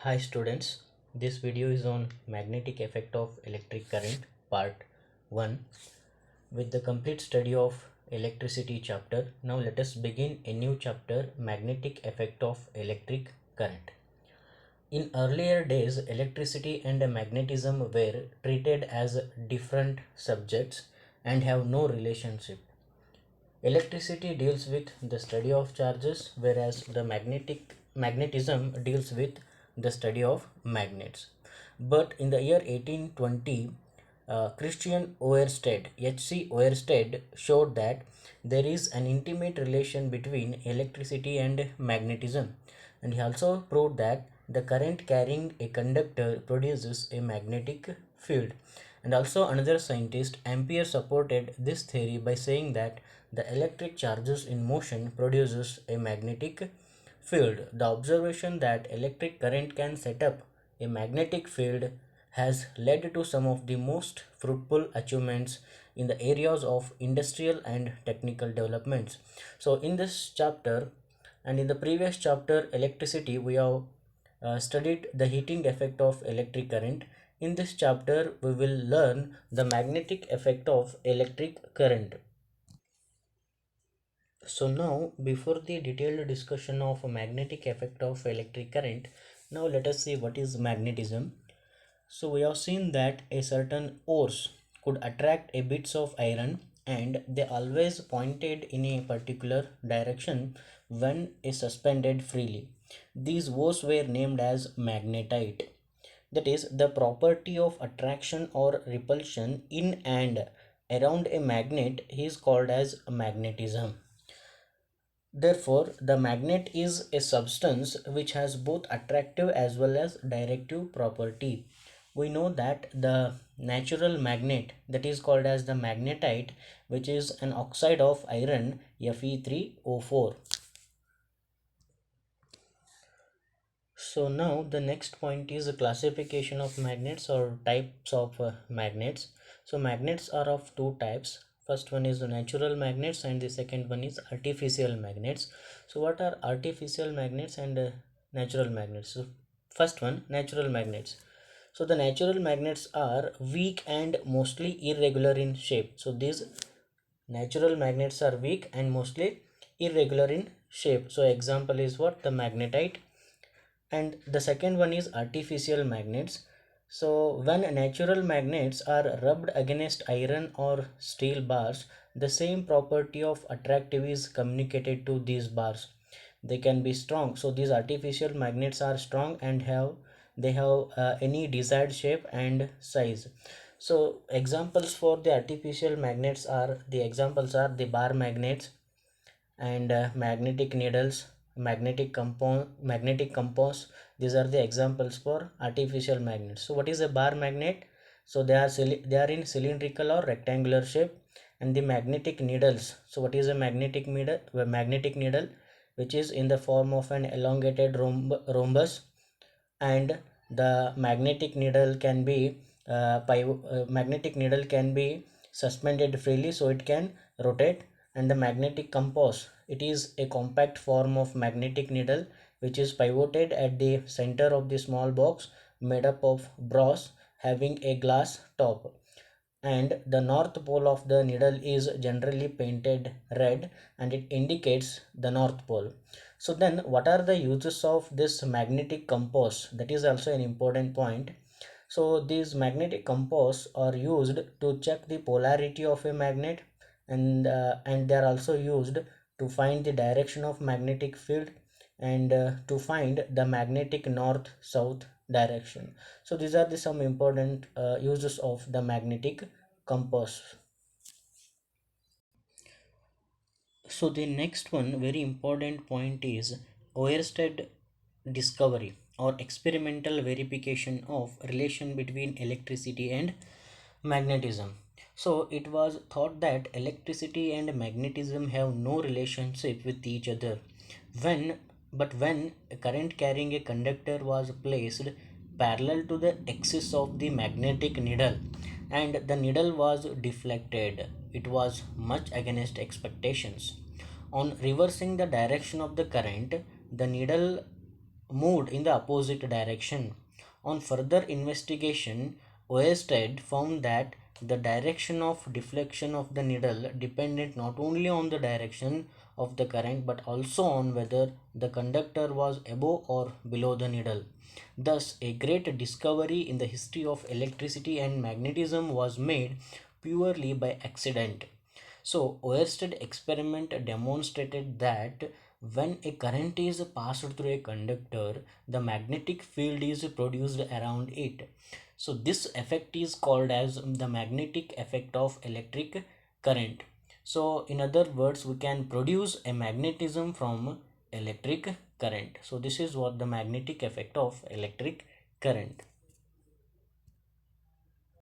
Hi students, this video is on magnetic effect of electric current part 1 with the complete study of electricity chapter. Now let us begin a new chapter, magnetic effect of electric current. In earlier days, electricity and magnetism were treated as different subjects and have no relationship. Electricity deals with the study of charges, whereas the magnetism deals with the study of magnets. But in the year 1820, Christian Oersted, H.C. Oersted, showed that there is an intimate relation between electricity and magnetism, and he also proved that the current carrying a conductor produces a magnetic field. And also another scientist, Ampere, supported this theory by saying that the electric charges in motion produces a magnetic field. The observation that electric current can set up a magnetic field has led to some of the most fruitful achievements in the areas of industrial and technical developments. So in this chapter and in the previous chapter electricity, we have studied the heating effect of electric current. In this chapter we will learn the magnetic effect of electric current. So now, before the detailed discussion of magnetic effect of electric current, now let us see what is magnetism. So we have seen that a certain ores could attract a bits of iron and they always pointed in a particular direction when suspended freely. These ores were named as magnetite. That is, the property of attraction or repulsion in and around a magnet is called as magnetism. Therefore, the magnet is a substance which has both attractive as well as directive property. We know that the natural magnet, that is called as the magnetite, which is an oxide of iron, Fe3O4. So now the next point is a classification of magnets or types of magnets. So magnets are of two types. First one is the natural magnets and the second one is artificial magnets. So what are artificial magnets and natural magnets? So first one, natural magnets. So the natural magnets are weak and mostly irregular in shape. So these natural magnets are weak and mostly irregular in shape. So example is what? The magnetite. And the second one is artificial magnets. So when natural magnets are rubbed against iron or steel bars, the same property of attractive is communicated to these bars. They can be strong. So these artificial magnets are strong and have any desired shape and size. So examples for the artificial magnets are the bar magnets and magnetic needles, magnetic compass. These are the examples for artificial magnets. So what is a bar magnet? So they are in cylindrical or rectangular shape. And the magnetic needles, so what is a magnetic needle, which is in the form of an elongated rhombus. And the magnetic needle can be suspended freely, so it can rotate. And the magnetic compass, it is a compact form of magnetic needle which is pivoted at the center of the small box made up of brass having a glass top. And the north pole of the needle is generally painted red and it indicates the north pole. So then what are the uses of this magnetic compass? That is also an important point. So these magnetic compass are used to check the polarity of a magnet, and they are also used to find the direction of magnetic field and to find the magnetic north south direction. So these are the some important uses of the magnetic compass. So the next one very important point is Oersted discovery or experimental verification of relation between electricity and magnetism. So it was thought that electricity and magnetism have no relationship with each other. When when a current carrying a conductor was placed parallel to the axis of the magnetic needle and the needle was deflected, it was much against expectations. On reversing the direction of the current, the needle moved in the opposite direction. On further investigation, Oersted found that the direction of deflection of the needle depended not only on the direction of the current but also on whether the conductor was above or below the needle. Thus, a great discovery in the history of electricity and magnetism was made purely by accident. So, Oersted experiment demonstrated that when a current is passed through a conductor, the magnetic field is produced around it. So, this effect is called as the magnetic effect of electric current. So, in other words, we can produce a magnetism from electric current. So, this is what the magnetic effect of electric current.